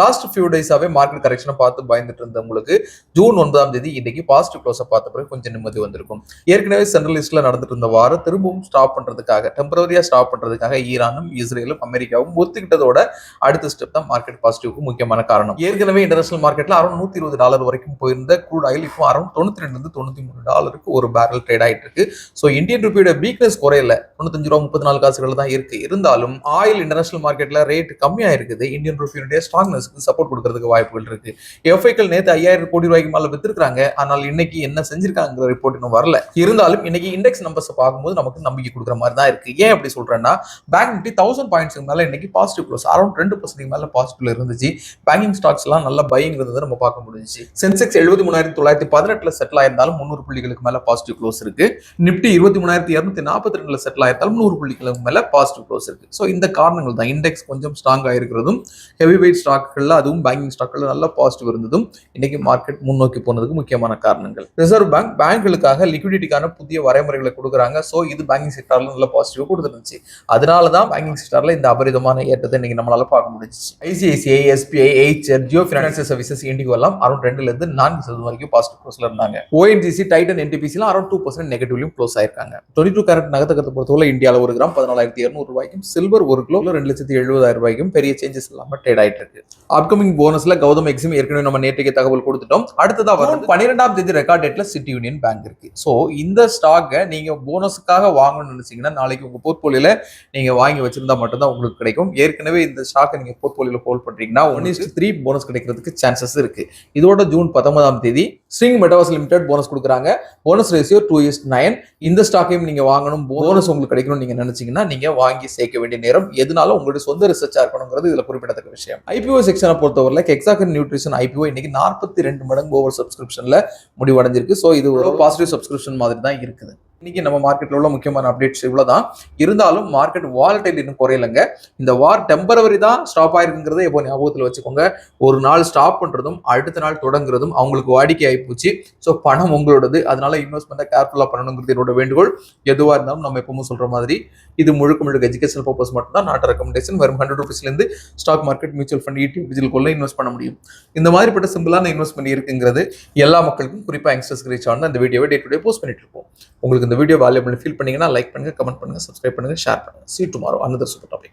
Last few டேஸாவே market கரெக்ஷனை பார்த்து பயந்துட்டு இருந்தவங்களுக்கு ஜூன் 9ஆம் தேதி இன்னைக்கு பாசிட்டிவ் க்ளோஸை பார்த்த பிறகு கொஞ்சம் நிம்மதி வந்திருக்கும். ஏற்கனவே சென்ட்ரல் லிஸ்ட்ல நடந்துட்டு இருந்த வாரம் திரும்பவும் ஸ்டாப் பண்றதுக்காக டெம்பரரியா ஸ்டாப் பண்றதுக்காக ஈரானும் இஸ்ரேலும் அமெரிக்காவும் ஒத்துக்கிட்டதோட அடுத்த ஸ்டெப் தான் மார்க்கெட் பாசிட்டிவ்க்கு முக்கியமான காரணம். ஏற்கனவே இன்டர்நேஷனல் மார்க்கெட்ல அரௌண்ட் $120 வரைக்கும் போயிருந்த க்ரூட் ஆயில் இப்போ அரௌண்ட் $92-93 ஒரு பேரல் ட்ரேட் ஆயிட்டு இருக்கு. ஸோ இந்தியன் ருபியோட வீக்னஸ் குறையல, $95.34 தான் இருக்கு. இருந்தாலும் ஆயில் இன்டர்நேஷனல் மார்க்கெட்ல ரேட் கம்மியா இருக்குது. இந்தியன் ருபியோட ஸ்ட்ராங்னஸ் சப்போர்ட் கொடுக்கிறதுக்கு வாய்ப்புகள் இருக்கு. எஃப்ஐக்கள் நேத்து 5000 கோடி ரூபாய்க்கு மேல வித்திருக்காங்க. ஆனால் இன்னைக்கு என்ன செஞ்சிருக்காங்க ரிப்போர்ட் இன்னும் வரல. இருந்தாலும் இன்னைக்கு இண்டெக்ஸ் நம்பர்ஸ் பார்க்கும்போது நமக்கு நம்பிக்கை கொடுக்குற மாதிரி தான் இருக்கு. ஏன் அப்படி சொல்றேன்னா, பேங்க் நிஃப்டி 1000 பாயிண்ட்ஸ்க்கு மேல இன்னைக்கு பாசிட்டிவ் க்ளோஸ், அரௌண்ட் 2% மேல பாசிட்டிவ்ல இருந்துச்சு. பேங்கிங் ஸ்டாக்ஸ் எல்லாம் நல்ல பையிங் இருந்ததை நம்ம பார்க்க முடிஞ்சிச்சு. சென்செக்ஸ் 73,918 செட்டில் ஆயிருந்தாலும் 300 புள்ளிகளுக்கு மேல பாசிட்டிவ் க்ளோஸ் இருக்கு. நிப்டி 23,242 செட்டில் ஆயிருந்தாலும் 100 புள்ளிகளுக்கு மேல பாசிட்டிவ் க்ளோஸ் இருக்கு. ஸோ இந்த காரணங்கள் தான் இண்டெக்ஸ் கொஞ்சம் ஸ்ட்ராங் ஆயிருக்கிறதும், ஹெவி வெயிட் ஸ்டாக் அதுவும் பேங்கிங் ஸ்டாக்கள் நல்ல பாசிட்டிவ் இருந்ததும் இன்னைக்கு மார்க்கெட் முன்னோக்கி போனதுக்கு முக்கியமான காரணங்கள். ரிசர்வ் பேங்க் பேங்குகளுக்காக லிக்விடிட்டிக்கான புதிய வரைமுறைகளை கொடுக்குறாங்க. ஸோ இது பேங்கிங் செக்டார்ல நல்ல பாசிட்டிவ் கொடுத்துருந்துச்சு. அதனாலதான் பேங்கிங் செக்டார்ல இந்த அபரிதமான ஏற்றத்தை இன்னைக்கு நம்மளால பார்க்க முடிஞ்சிச்சு. ICICI, SBI, Eicher, Jio financial services, IndiGo எல்லாம் அரௌண்ட் 2% வரைக்கும் பாசிட்டிவ் க்ளோஸ்ல இருந்தாங்க. ஓஎன்ஜிசி, டைட்டன், என்டிபிசி அரௌண்ட் 2% நெகட்டிவ்லயும் க்ளோஸ் ஆயிருக்காங்க. 22 கேரட் நகத்தை பொறுத்தவரை இந்தியாவில் 1 கிராம் 14,200 ரூபாய்க்கும், சில்வர் 1 கிலோ 2,70,000 ரூபாய்க்கும் பெரிய சேஞ்சஸ் இல்லாம ட்ரேட் ஆயிட்டு இருக்கு. அப்கமிங் போனஸ்ல கௌதம் எக்ஸிம் ஏற்கனவே நம்ம நேற்றைக்கு தகவல் கொடுத்துட்டோம். அடுத்ததா வரும் 12ஆம் தேதி ரெக்கார்ட் டேட்ல சிட்டி யூனியன் பேங்க் இருக்கு. சோ இந்த ஸ்டாக்கை நீங்க போனஸுக்காக வாங்கணும்னு நினைச்சீங்கன்னா நாளைக்கு உங்க போர்ட்போலியோல நீங்க வாங்கி வச்சிருந்தா மட்டும்தான் உங்களுக்கு கிடைக்கும். ஏற்கனவே இந்த ஸ்டாக்கை நீங்க போர்ட்போலியோல ஹோல்ட் பண்றீங்கன்னா 1:3 போனஸ் கிடைக்கிறதுக்கு சான்சஸ் இருக்கு. இதோட ஜூன் 19ஆம் தேதி ஸ்ட்ரிங் மெட்டாவர்ஸ் லிமிடெட் போனஸ் கொடுக்குறாங்க. Bonus ratio 2:9. இந்த ஸ்டாக்கையும் நீங்க வாங்கணும், போனஸ் உங்களுக்கு கிடைக்கணும்னு நீங்க நினைச்சீங்கன்னா நீங்க வாங்கி சேர்க்க வேண்டிய நேரம். எதுனாலும் உங்களுடைய சொந்த ரிசர்ச்சா இருக்கணுங்கிறது இதுல குறிப்பிடத்தக்க விஷயம். ஐபிஓ செக்ஷனை பொறுத்தவரை ஹெக்ஸாகன் நியூட்ரிஷன் ஐபிஓ இன்னைக்கு 42 மடங்கு ஓவர் சப்ஸ்கிரிப்ஷன்ல முடிவடைஞ்சிருக்கு. ஸோ இது ஒரு பாசிட்டிவ் சப்ஸ்கிரிப்ஷன் மாதிரி தான் இருக்குது. இன்னைக்கு நம்ம மார்க்கெட்ல உள்ள முக்கியமான அப்டேட்ஸ் இவ்வளவுதான். இருந்தாலும் மார்க்கெட் வாலடைல் இன்னும் குறையலங்க. இந்த வார் டெம்பரவரி தான் ஸ்டாப் ஆயிருக்குங்கிறத எப்போ ஞாபகத்தில் வச்சுக்கோங்க. ஒரு நாள் ஸ்டாப் பண்றதும் அடுத்த நாள் தொடங்குறதும் அவங்களுக்கு வாடிக்கை ஆயிப்போச்சு. ஸோ பணம் உங்களோடது, அதனால இன்வெஸ்ட்மெண்ட்டை கேர்ஃபுல்லா பண்ணணுங்கிறது என்னோட வேண்டுகோள். எதுவா இருந்தாலும் நம்ம எப்பவும் சொல்ற மாதிரி இது முழுக்க எஜுகேஷனல் பர்பஸ் மட்டும் தான், நாட் ரெக்கமெண்டேஷன். வெறும் 100 ரூபீஸ்ல இருந்து stock market, mutual fund, ETF digital கொள்ள இன்வெஸ்ட் பண்ண முடியும். இந்த மாதிரிப்பட்ட சிம்பிளான இன்வெஸ்ட்மெண்ட் இருக்குங்கிறது எல்லா மக்களுக்கும், குறிப்பா யங்ஸ்டர்ஸ்க்கு ரீச் ஆகணும். இந்த வீடியோவை டே டு டே போஸ்ட் பண்ணிட்டு இருப்போம். உங்களுக்கு இந்த வீடியோ வேல்யூபிள் ஃபீல் பண்ணீங்கன்னா லைக் பண்ணுங்க, கமெண்ட் பண்ணுங்க, சப்ஸ்கிரைப் பண்ணுங்க, ஷேர் பண்ணுங்க. See you tomorrow, another super topic.